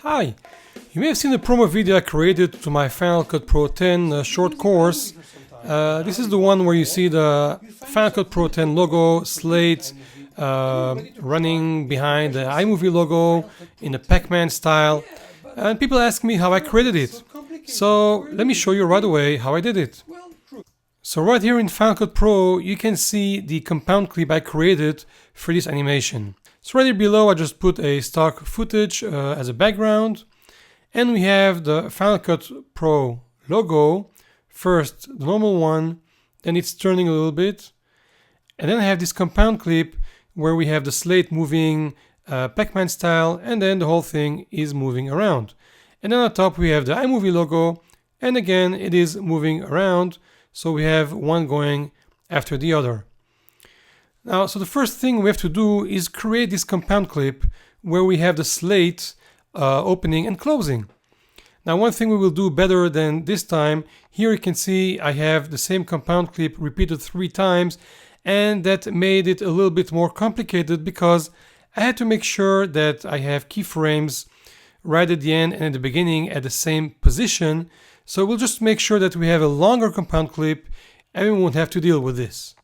Hi! You may have seen a promo video I created to my Final Cut Pro 10 short course. This is the one where you see the Final Cut Pro 10 logo, slate, running behind the iMovie logo in a Pac-Man style. And people ask me how I created it. So let me show you right away how I did it. So right here in Final Cut Pro, you can see the compound clip I created for this animation. So right here below, I just put a stock footage as a background. And we have the Final Cut Pro logo. First, the normal one, then it's turning a little bit. And then I have this compound clip where we have the slate moving Pac-Man style, and then the whole thing is moving around. And then on top we have the iMovie logo, and again it is moving around, so we have one going after the other. Now, so the first thing we have to do is create this compound clip where we have the slate opening and closing. Now, one thing we will do better than this time, here you can see I have the same compound clip repeated 3 times, and that made it a little bit more complicated because I had to make sure that I have keyframes right at the end and at the beginning at the same position. So we'll just make sure that we have a longer compound clip and we won't have to deal with this.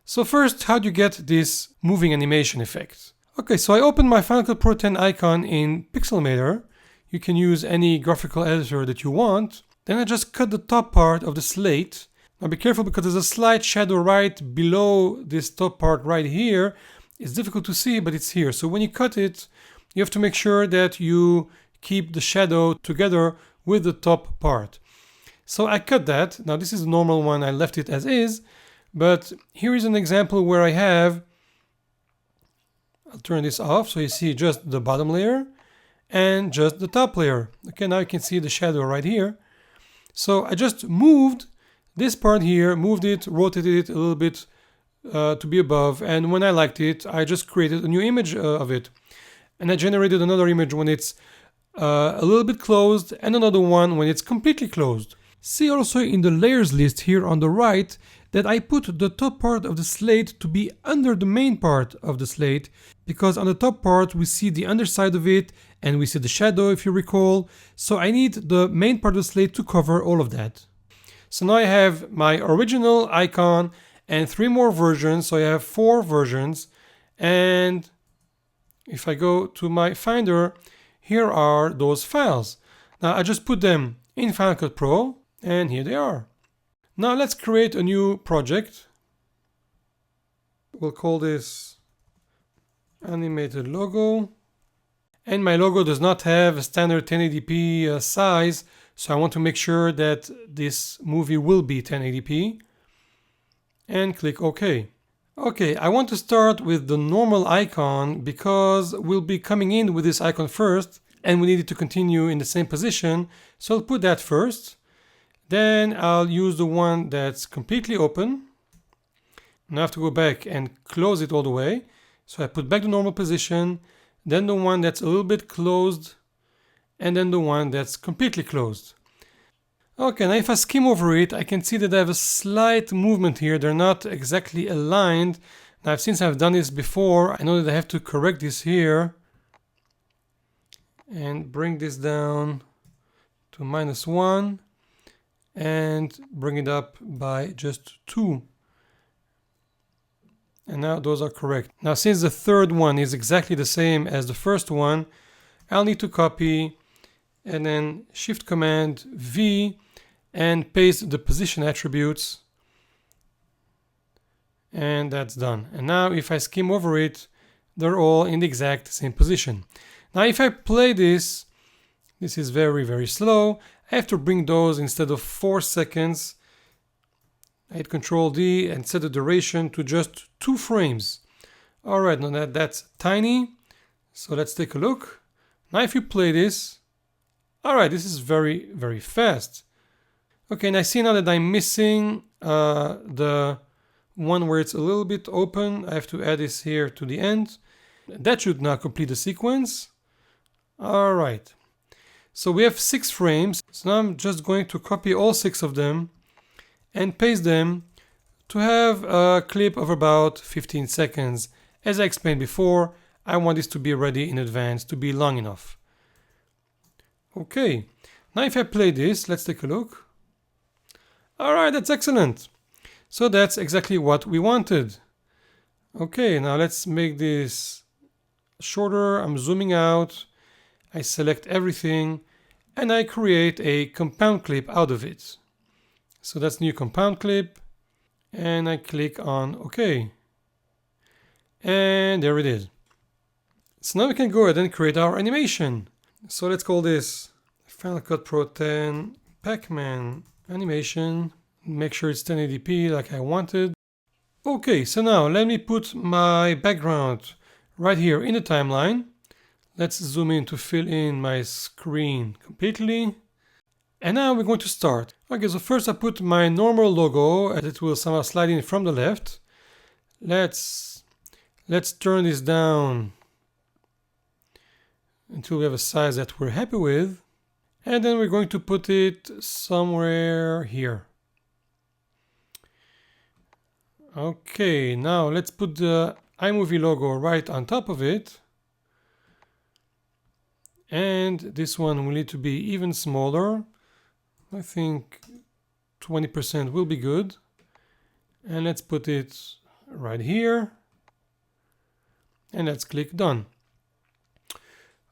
So first, how do you get this moving animation effect? Okay, so I opened my Final Cut Pro 10 icon in Pixelmator. You can use any graphical editor that you want. Then I just cut the top part of the slate. Now be careful because there's a slight shadow right below this top part right here. It's difficult to see, but it's here. So when you cut it, you have to make sure that you keep the shadow together with the top part. So I cut that. Now this is the normal one. I left it as is. But here is an example where I have, I'll turn this off so you see just the bottom layer and just the top layer. Okay, now you can see the shadow right here. So I just moved this part here, moved it, rotated it a little bit to be above, and when I liked it, I just created a new image of it. And I generated another image when it's a little bit closed and another one when it's completely closed. See also in the layers list here on the right that I put the top part of the slate to be under the main part of the slate, because on the top part we see the underside of it and we see the shadow, if you recall. So I need the main part of the slate to cover all of that. So now I have my original icon and 3 more versions, so I have 4 versions. And if I go to my Finder, here are those files. Now I just put them in Final Cut Pro, and here they are. Now let's create a new project. We'll call this Animated Logo. And my logo does not have a standard 1080p size, so I want to make sure that this movie will be 1080p. And click OK. Okay, I want to start with the normal icon because we'll be coming in with this icon first and we need it to continue in the same position. So I'll put that first. Then I'll use the one that's completely open. Now I have to go back and close it all the way. So I put back the normal position, then the one that's a little bit closed, and then the one that's completely closed. Okay, now if I skim over it, I can see that I have a slight movement here. They're not exactly aligned. Now, since I've done this before, I know that I have to correct this here and bring this down to -1 and bring it up by just 2. And now those are correct. Now, since the third one is exactly the same as the first one, I'll need to copy and then Shift Command V and paste the position attributes, and that's done. And now if I skim over it, they're all in the exact same position. Now if I play this, this is very, very slow. I have to bring those, instead of 4 seconds, I hit Control D and set the duration to just 2 frames. Alright, now that's tiny, so let's take a look. Now if you play this, alright, this is very, very fast. Okay, and I see now that I'm missing the one where it's a little bit open. I have to add this here to the end. That should now complete the sequence. All right. So we have 6 frames. So now I'm just going to copy all 6 of them and paste them to have a clip of about 15 seconds. As I explained before, I want this to be ready in advance to be long enough. Okay, now if I play this, let's take a look. Alright, that's excellent. So that's exactly what we wanted. Okay, now let's make this shorter. I'm zooming out. I select everything and I create a compound clip out of it. So that's new compound clip and I click on OK. And there it is. So now we can go ahead and create our animation. So let's call this Final Cut Pro 10 Pac-Man animation. Make sure it's 1080p like I wanted. Okay, so now let me put my background right here in the timeline. Let's zoom in to fill in my screen completely. And now we're going to start. Okay, so first I put my normal logo as it will somehow slide in from the left. Let's turn this down until we have a size that we're happy with. And then we're going to put it somewhere here. Okay, now let's put the iMovie logo right on top of it. And this one will need to be even smaller. I think 20% will be good. And let's put it right here. And let's click done.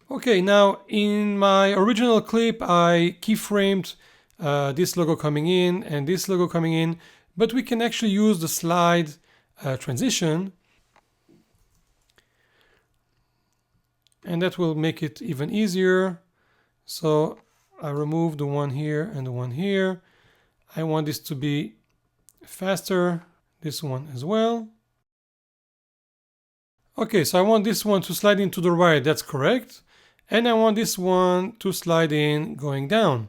Okay, now in my original clip, I keyframed this logo coming in and this logo coming in, but we can actually use the slide transition. And that will make it even easier. So I remove the one here and the one here. I want this to be faster, this one as well. Okay, so I want this one to slide in to the right, that's correct. And I want this one to slide in going down.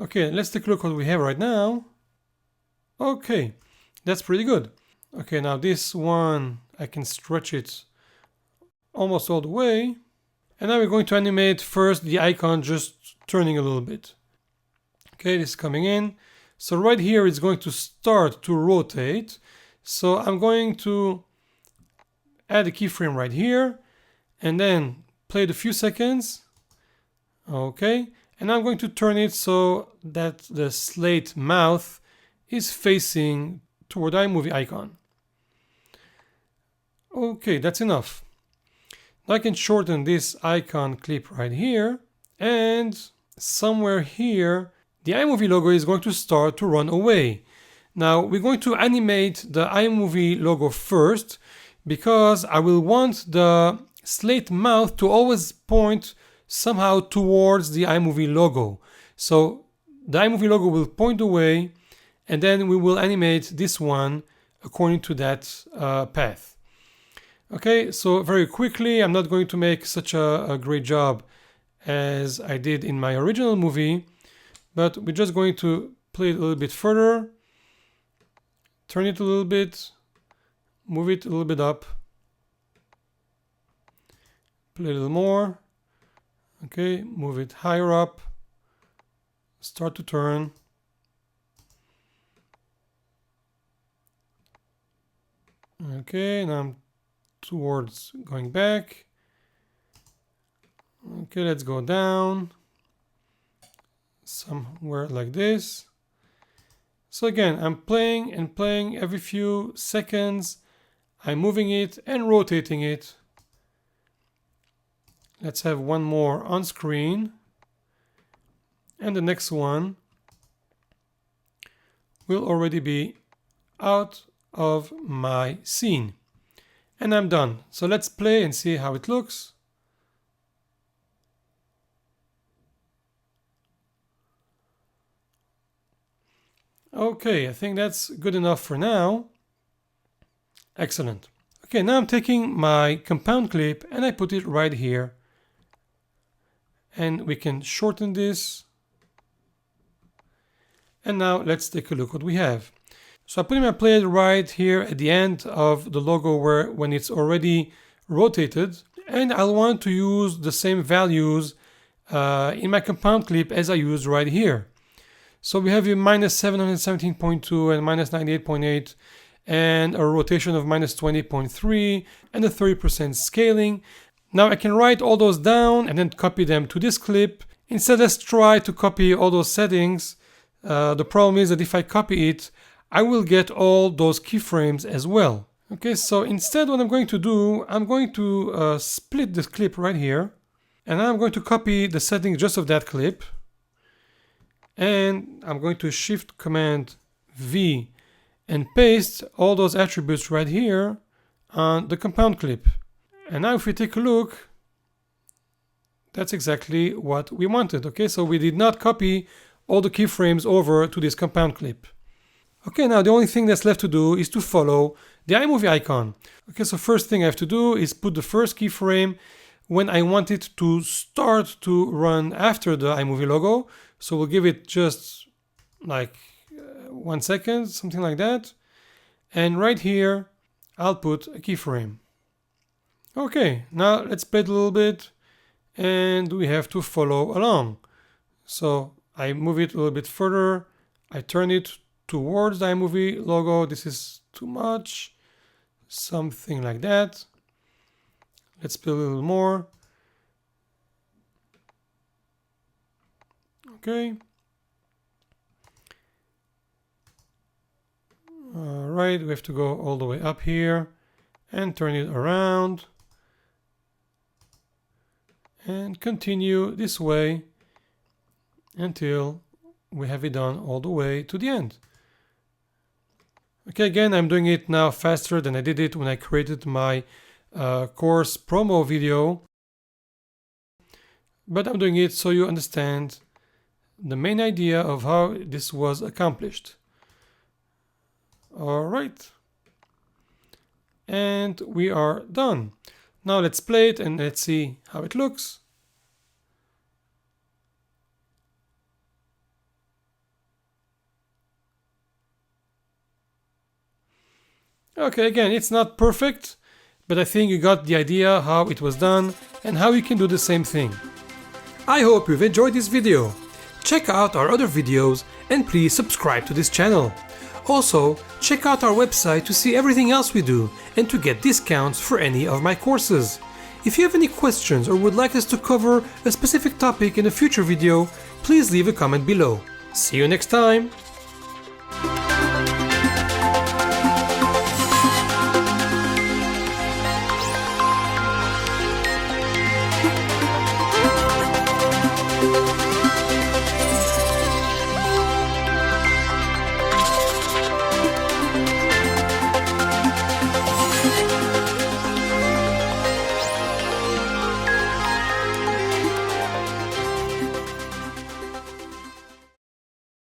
Okay, let's take a look what we have right now. Okay, that's pretty good. Okay, now this one, I can stretch it almost all the way. And now we're going to animate first the icon just turning a little bit. Okay, this is coming in. So right here it's going to start to rotate. So I'm going to add a keyframe right here and then play it a few seconds. Okay, and I'm going to turn it so that the slate mouth is facing toward the iMovie icon. Okay, that's enough. Now I can shorten this icon clip right here, and somewhere here the iMovie logo is going to start to run away. Now we're going to animate the iMovie logo first because I will want the slate mouth to always point somehow towards the iMovie logo. So the iMovie logo will point away and then we will animate this one according to that path. Okay, so very quickly, I'm not going to make such a great job as I did in my original movie, but we're just going to play it a little bit further, turn it a little bit, move it a little bit up, play a little more, okay, move it higher up, start to turn. Okay, now I'm towards going back. Okay, let's go down somewhere like this. So again, I'm playing and playing every few seconds. I'm moving it and rotating it. Let's have one more on screen. And the next one will already be out of my scene. And I'm done. So let's play and see how it looks. Okay, I think that's good enough for now. Excellent. Okay, now I'm taking my compound clip and I put it right here. And we can shorten this. And now let's take a look what we have. So I'm putting my plate right here at the end of the logo when it's already rotated. And I'll want to use the same values in my compound clip as I used right here. So we have a minus 717.2 and minus 98.8 and a rotation of minus 20.3 and a 30% scaling. Now I can write all those down and then copy them to this clip Instead, let's try to copy all those settings. The problem is that if I copy it, I will get all those keyframes as well. Okay, so instead what I'm going to do, I'm going to split this clip right here, and I'm going to copy the settings just of that clip, and I'm going to Shift Command V and paste all those attributes right here on the compound clip. And now if we take a look, that's exactly what we wanted. Okay, so we did not copy all the keyframes over to this compound clip. Okay, now the only thing that's left to do is to follow the iMovie icon. Okay, so first thing I have to do is put the first keyframe when I want it to start to run after the iMovie logo. So we'll give it just like 1 second, something like that. And right here, I'll put a keyframe. Okay, now let's play it a little bit, and we have to follow along. So I move it a little bit further. I turn it towards the iMovie logo. This is too much. Something like that. Let's play a little more. Okay. All right, we have to go all the way up here and turn it around and continue this way until we have it done all the way to the end. Okay, again, I'm doing it now faster than I did it when I created my course promo video, but I'm doing it so you understand the main idea of how this was accomplished. All right, and we are done. Now let's play it and let's see how it looks. Okay, again, it's not perfect, but I think you got the idea how it was done and how you can do the same thing. I hope you've enjoyed this video. Check out our other videos and please subscribe to this channel. Also, check out our website to see everything else we do and to get discounts for any of my courses. If you have any questions or would like us to cover a specific topic in a future video, please leave a comment below. See you next time!